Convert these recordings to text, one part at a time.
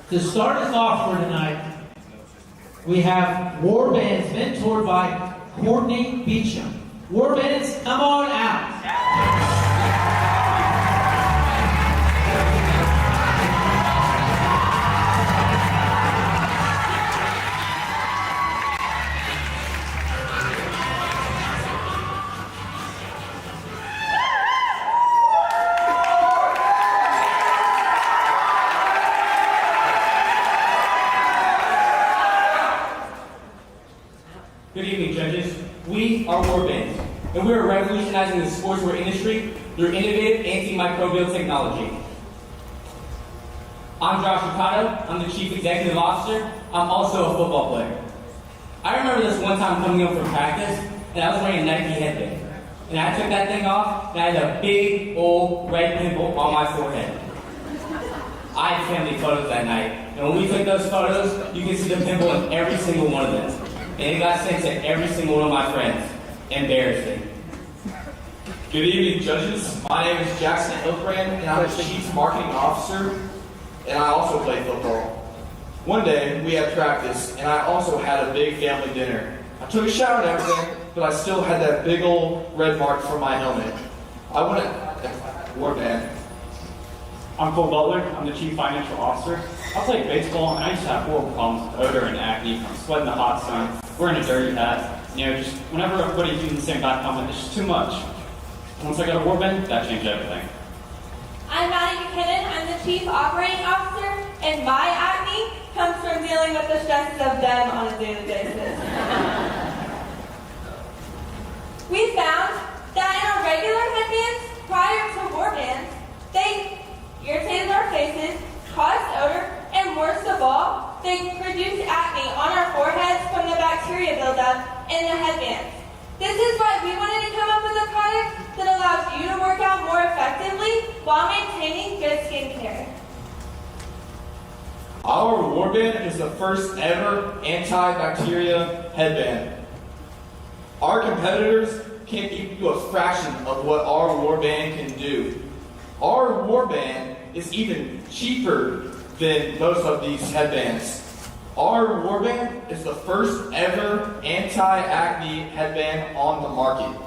To start us off for tonight, we have WarBands mentored by Courtney Beecham. WarBands, come on out. Good evening, judges. We are WarBands, and we are revolutionizing the sportswear industry through innovative antimicrobial technology. I'm Josh Ricardo. I'm the Chief Executive Officer. I'm also a football player. I remember this one time coming up from practice, and I was wearing a Nike headband. And I took that thing off, and I had a big, old, red pimple on my forehead. I had family photos that night, and when we took those photos, you can see the pimple in every single one of them. And it got sent to every single one of my friends. Embarrassing. Good evening, judges. My name is Jackson Hiltbrand, and I'm the Chief Marketing Officer, and I also play football. One day, we had practice, and I also had a big family dinner. I took a shower and everything, but I still had that big old red mark from my helmet. I wouldn't... WarBand. I'm Cole Butler. I'm the Chief Financial Officer. I play baseball, and I used to have horrible problems with odor and acne from sweating in the hot sun, wearing a dirty hat. You know, just whenever everybody's using the same back helmet, it's just too much. Once I got a WarBand, that changed everything. I'm Maddie McKinnon. I'm the Chief Operating Officer, and my acne comes from dealing with the stresses of them on a daily basis. We found that in our regular headbands, prior to WarBands, they irritated our faces, caused odor, and worst of all, they produced acne on our foreheads from the bacteria buildup in the headbands. This is why we wanted to come up with a product that allows you to work out more effectively while maintaining good skin care. Our WarBand is the first ever antibacteria headband. Our competitors can't give you a fraction of what our WarBand can do. Our WarBand is even cheaper than most of these headbands. Our WarBand is the first ever anti-acne headband on the market.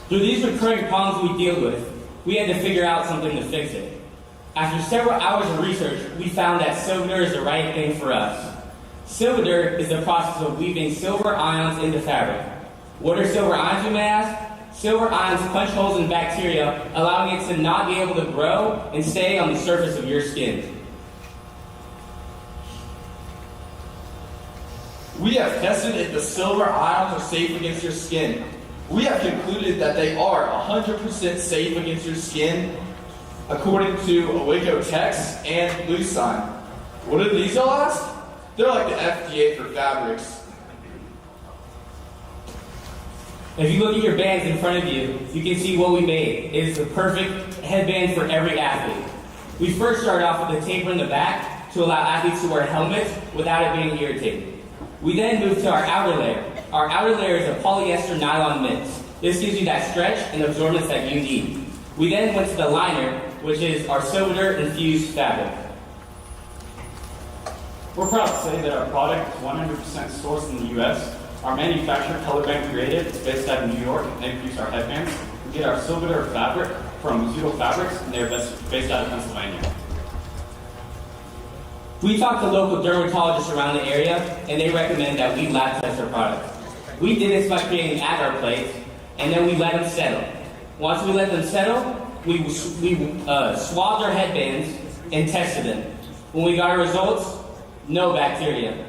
Through these recurring problems we deal with, we had to figure out something to fix it. After several hours of research, we found that Silver is the right thing for us. Silver is the process of weaving silver ions into fabric. What are silver ions, you may ask? Silver ions punch holes in bacteria, allowing it to not be able to grow and stay on the surface of your skin. We have tested if the silver ions are safe against your skin. We have concluded that they are 100% safe against your skin, according to Awaco Tex and Blue Sign. What are these, y'all ask? They're like the FDA for fabrics. If you look at your bands in front of you, you can see what we made. It is the perfect headband for every athlete. We first started off with a taper in the back to allow athletes to wear helmets without it being irritated. We then moved to our outer layer. Our outer layer is a polyester nylon mix. This gives you that stretch and absorbance that you need. We then went to the liner, which is our silver infused fabric. We're proud to say that our product is 100% sourced in the U.S. Our manufacturer, Color Band Creative, is based out of New York, and they produce our headbands. We get our silver fabric from Mizuno Fabrics, and they're based out of Pennsylvania. We talked to local dermatologists around the area, and they recommend that we lab test our product. We did this by creating agar plates, and then we let them settle. Once we let them settle, we swabbed our headbands and tested them. When we got our results, no bacteria.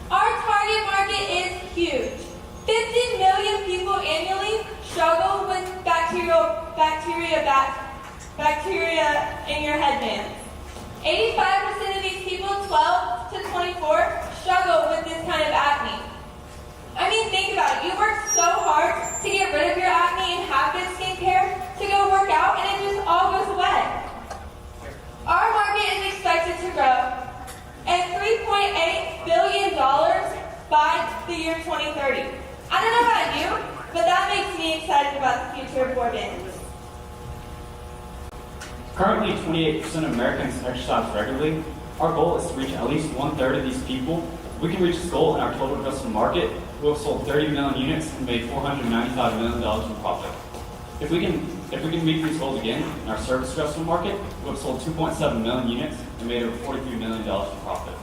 Our target market is huge. 50 million people annually struggle with bacteria in your headbands. 85% of these people, 12 to 24, struggle with this kind of acne. I mean, think about it. You work so hard to get rid of your acne and have good skincare, to go work out, and it just all goes away. Our market is expected to grow at $3.8 billion by the year 2030. I don't know about you, but that makes me excited about the future of WarBands? Currently, 28% of Americans exercise regularly. Our goal is to reach at least 1/3 of these people. If we can reach this goal in our total addressable market, we'll have sold 30 million units and made $495 million in profit. If we can meet these goals again in our service addressable market, we'll have sold 2.7 million units and made over $43 million in profit.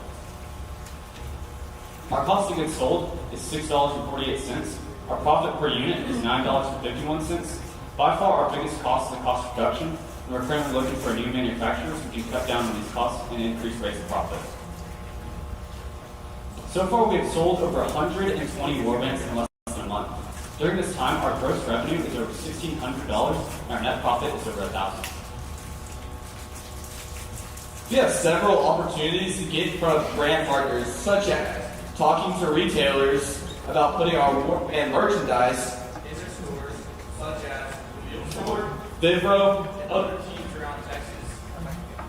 Our cost of goods sold is $6.48. Our profit per unit is $9.51. By far, our biggest cost is the cost of production, and we're currently looking for new manufacturers who can cut down on these costs and increase rates of profit. So far, we have sold over 120 WarBands in less than a month. During this time, our gross revenue is over $1,600, and our net profit is over $1,000. We have several opportunities to get in front of brand partners, such as talking to retailers about putting our WarBand merchandise in their stores, such as the Field Store, Vivro, and other teams around Texas.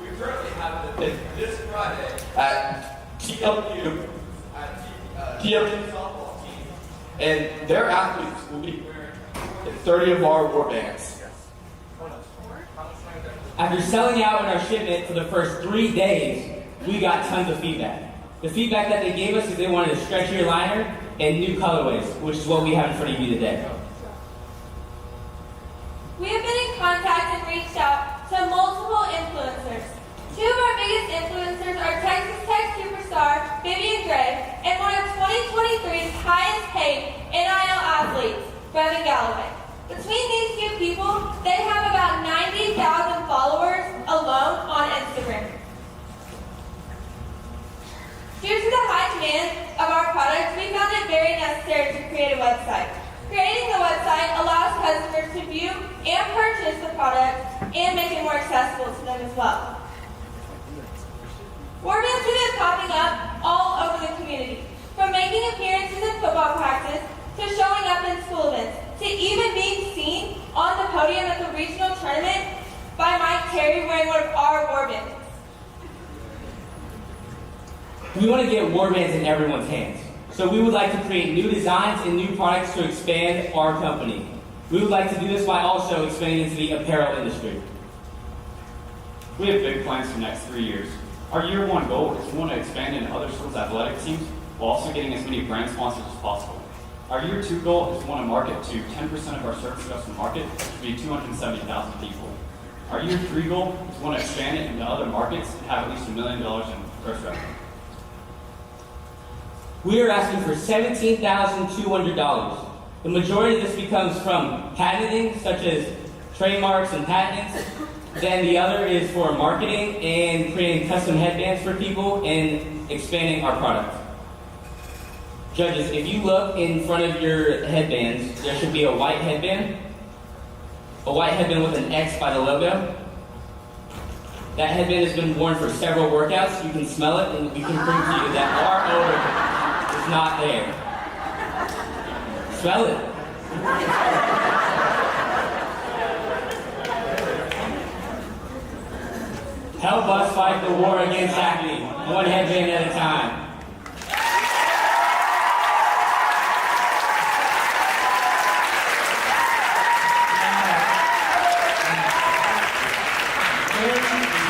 We currently have an event this Friday at TW softball team, and their athletes will be wearing 30 of our WarBands. After selling out in our shipment for the first 3 days, we got tons of feedback. The feedback that they gave us is they wanted a stretchier liner and new colorways, which is what we have in front of you today. We have been in contact and reached out to multiple influencers. Two of our biggest influencers are Texas Tech superstar Vivian Gray and one of 2023's highest paid NIL athletes, Brevin Galloway. Between these two people, they have about 90,000 followers alone on Instagram. Due to the high demand of our products, we found it very necessary to create a website. Creating the website allows customers to view and purchase the product and make it more accessible to them as well. WarBands have been popping up all over the community, from making appearances in football practice to showing up in school events, to even being seen on the podium at the regional tournament by Mike Terry wearing one of our WarBands. We want to get WarBands in everyone's hands. So we would like to create new designs and new products to expand our company. We would like to do this by also expanding into the apparel industry. We have big plans for the next 3 years. Our year one goal is we want to expand into other schools' athletic teams while also getting as many brand sponsors as possible. Our year two goal is we want to market to 10% of our service addressable market, which would be 270,000 people. Our year three goal is we want to expand it into other markets and have at least $1 million in gross revenue. We are asking for $17,200. The majority of this becomes from patenting, such as trademarks and patents. Then the other is for marketing and creating custom headbands for people and expanding our product. Judges, if you look in front of your headbands, there should be a white headband with an X by the logo. That headband has been worn for several workouts. You can smell it, and we can prove to you that our odor is not there. Smell it. Help us fight the war against acne, one headband at a time.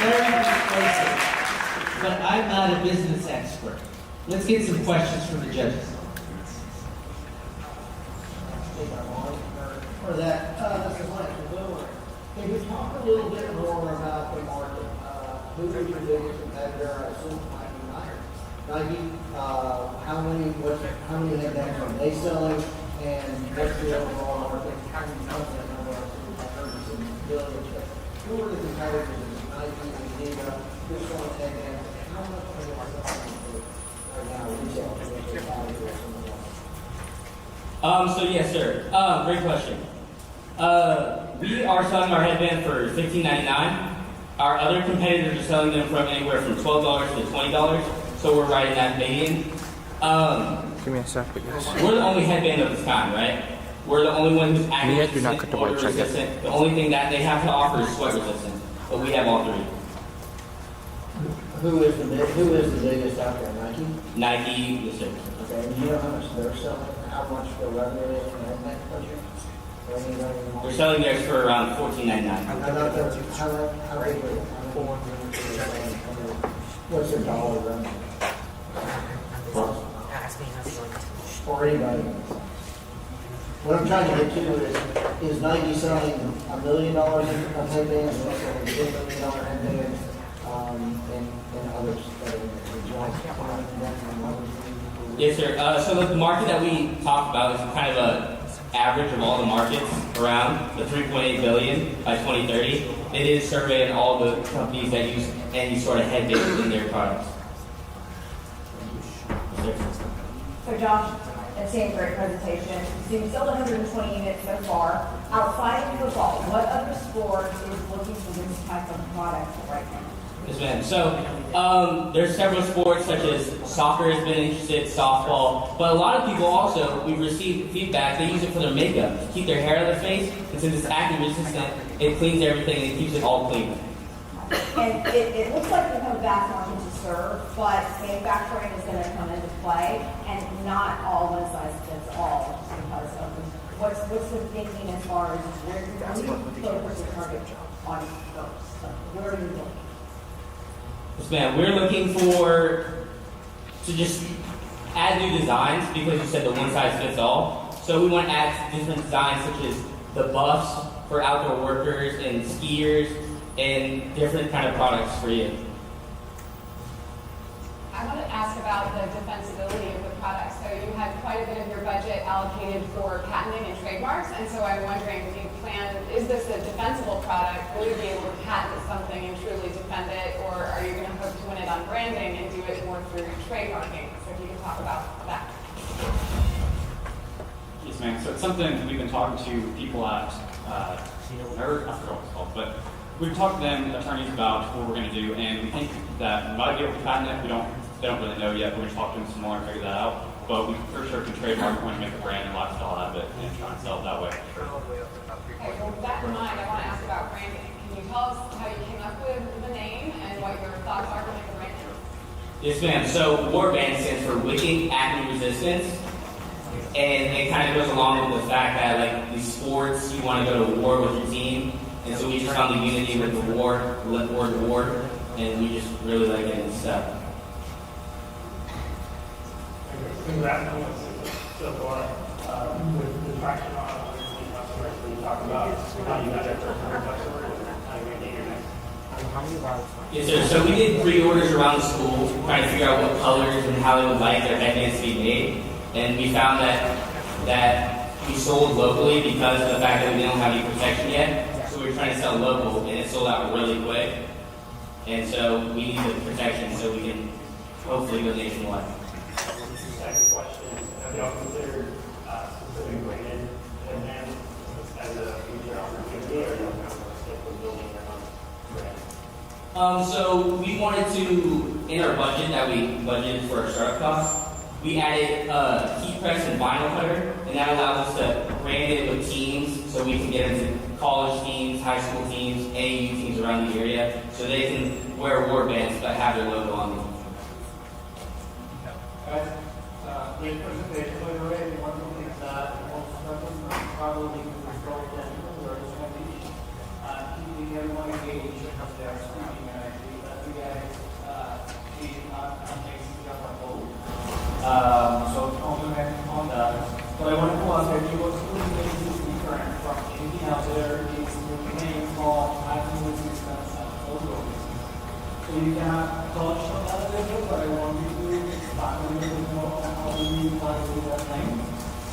Very persuasive, but I'm not a business expert. Let's get some questions from the judges. For that, this is Lance from Boomer. Can you talk a little bit more about the market? Who is your biggest competitor? I assume it might be Nike. How many headbands are they selling? And what's the overall market? How many companies I've heard some billions, but who are the competitors? Is it Nike, Adidas, who's selling headbands? How much are they selling for right now retail? So yes, sir. Great question. We are selling our headband for $15.99. Our other competitors are selling them from anywhere from $12 to $20. So we're right in that median. Give me a sec, please. We're the only headband of its kind, right? We're the only one who's acne Mia, do not cut resistant, the odor website yet. resistant. The only thing that they have to offer is sweat resistant. But we have all three. Who is the biggest out there? Nike? Nike, yes, sir. Okay, and you know how much they're selling, how much their revenue is in that country? For anybody? We're selling theirs for around $14.99. How big are they? What's the dollar range? For anybody? What I'm trying to get to is Nike selling $1 million of headbands, or selling $10 million headbands, and others that are joint? Yes, sir. So the market that we talked about is kind of a average of all the markets around the 3.8 billion by 2030. It is surveying all the companies that use any sort of headband in their products. Yes, sir. So Josh, that's a great presentation. So you sold 120 units so far. Outside of football, what other sport is looking for this type of product right now? Yes, ma'am. So there's several sports such as soccer has been interested, softball, but a lot of people also, we've received feedback, they use it for their makeup, to keep their hair out of their face, and since it's acne resistant, it cleans everything and it keeps it all clean. And it looks like we have a vast market to serve, but manufacturing is going to come into play, and not all one size fits all, just because of what's the thinking as far as where you focus your target on first? So where are you looking? Yes, ma'am. We're looking to just add new designs because you said the one size fits all. So we want to add different designs such as the buffs for outdoor workers and skiers and different kind of products for you. I want to ask about the defensibility of the product. So you had quite a bit of your budget allocated for patenting and trademarks, and so I'm wondering, do you plan, is this a defensible product? Will you be able to patent something and truly defend it, or are you going to hope to win it on branding and do it more through trademarking? So if you can talk about that. Yes, ma'am. So it's something we've been talking to people at, I forgot what it's called, but we've talked to them, attorneys, about what we're going to do, and we think that we might be able to patent it. They don't really know yet. We're going to talk to them some more and figure that out. But we for sure can trademark, we want to make a brand and lifestyle out of it and try and sell it that way. Sure. Okay, well, with that in mind, I want to ask about branding. Can you tell us how you came up with the name and what your thoughts are behind the brand? Yes, ma'am. So WarBands stands for Wicked Acne Resistance. And it kind of goes along with the fact that, like, these sports, you want to go to war with your team. And so we just found the unity with the war, and we just really like it and stuff. Congrats so far with the traction on customers. When you talk about how you got that first customer and how you maintain your next. Yes, sir. So we did pre-orders around the school, trying to figure out what colors and how they would like their headbands to be made. And we found that we sold locally because of the fact that we didn't have any protection yet. So we were trying to sell local, and it sold out really quick. And so we need the protection so we can hopefully go nationwide. Second question, have y'all considered specific branded headbands as a future opportunity, or y'all kind of stick with building your own brand? So we wanted to, in our budget that we budgeted for our startup costs, we added heat press and vinyl cutter, and that allows us to brand it with teams so we can get into college teams, high school teams, AAU teams around the area, so they can wear WarBands but have their logo on them. Guys, great presentation by the way. One of the things that most representatives probably control attention or is keeping everyone engaged because they are speaking and actually let you guys see not make each other bold. So compliment on that. But I wanted to ask you what's really making this different from anything out there is the name called acne resistance and photo. So you can touch on that a little bit, but I want you to expand a little bit more on how you try to do that thing.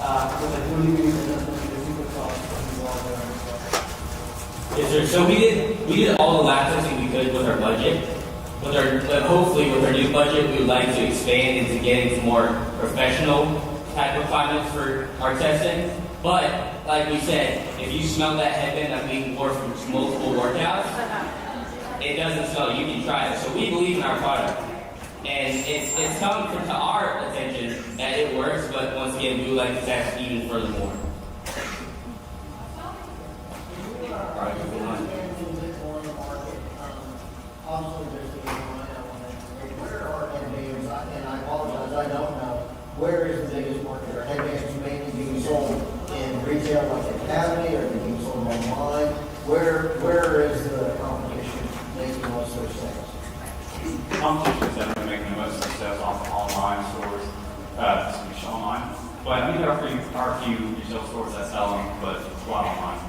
Because I truly believe that that's going to be a secret sauce for you all there. Yes, sir. So we did all the lab testing we could with our budget. But hopefully with our new budget, we would like to expand into getting more professional type requirements for our testing. But like we said, if you smell that headband that we wore from multiple workouts, it doesn't smell. You can try it. So we believe in our product, and it's come to our attention that it works. But once again, we would like to test even furthermore. All right, moving on. Where are headbands, and I apologize, I don't know, where is the biggest market? Are headbands mainly being sold in retail like at Academy, Where is the competition making most of their sales? Competition's definitely making the most of their sales off of online stores, online. But I think there are a few retail stores that sell them, but it's a lot online.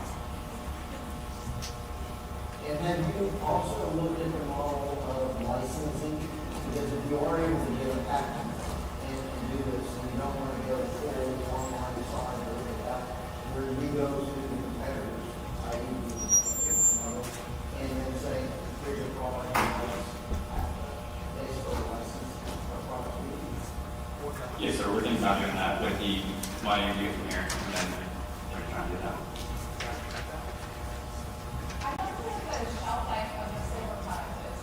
And have you also looked at the model of licensing? Because if you are able to get a patent and do this, and you don't want to go full online side or look at that, where you go to the competitors, i.e. and then say, here's your product, basically license our product. Yes, sir. We're thinking about doing that with the money we get from here, and then we're trying to do that. I don't know what the shelf life of the silver product is.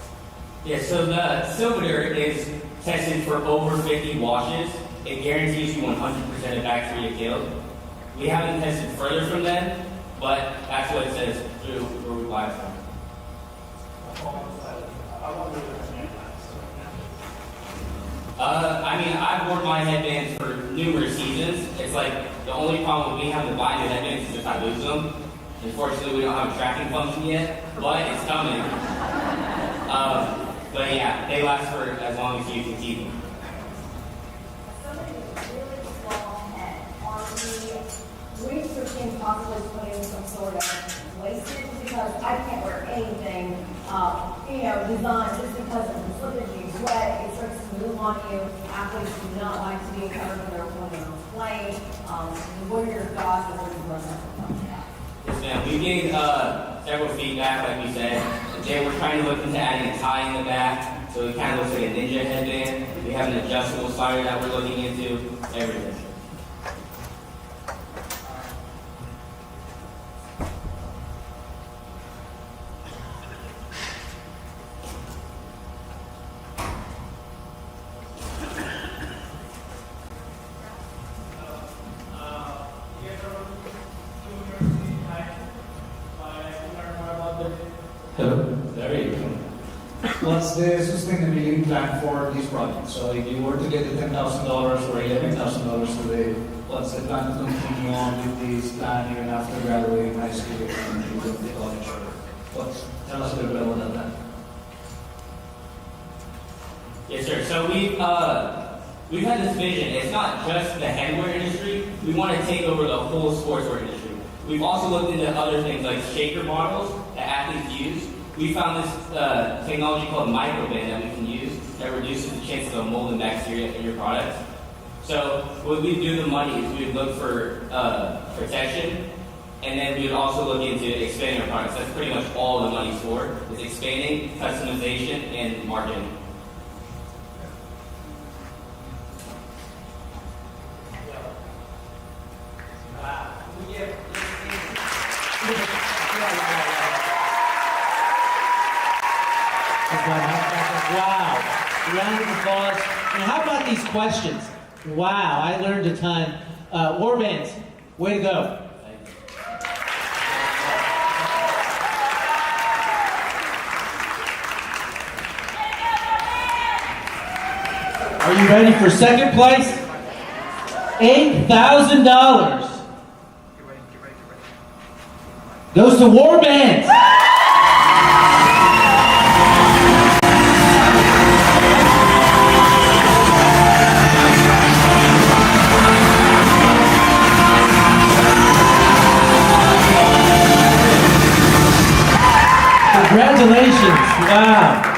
Yeah, so the silver is tested for over 50 washes. It guarantees you 100% of bacteria killed. We haven't tested further from them, but that's what it says through where we buy it from. I mean, I've worn my headbands for numerous seasons. It's like the only problem with me having to buy new headbands is if I lose them. Unfortunately, we don't have a tracking function yet, but it's coming. But yeah, they last for as long as you can keep them. Somebody with really small head, are we researching possibly putting some sort of wastage? Because I can't wear anything, designed just because of the slippage. You sweat, it starts to move on you. Athletes do not like to be covered when they're playing. What are your thoughts on where you run that from? Yes, ma'am. We gave several feedback, like we said. Today we're trying to look into adding a tie in the back, so it kind of looks like a ninja headband. We have an adjustable slider that we're looking into, everything. There you go. What's the sustainability plan for these projects? So if you were to get the $10,000 or $11,000 today, what's the plan to continue on with this plan even after graduating high school and you go to college? Tell us a little bit about that. Yes, sir. So we've had this vision. It's not just the headwear industry. We want to take over the whole sportswear industry. We've also looked into other things like shaker bottles that athletes use. We found this technology called microband that we can use that reduces the chances of mold and bacteria in your products. So what we do with the money is we would look for protection, and then we would also look into expanding our products. That's pretty much all the money's for, is expanding, customization, and marketing. Wow. Round of applause. And how about these questions? Wow, I learned a ton. WarBands, way to go. Are you ready for second place? $8,000 goes to WarBands. Congratulations. Wow.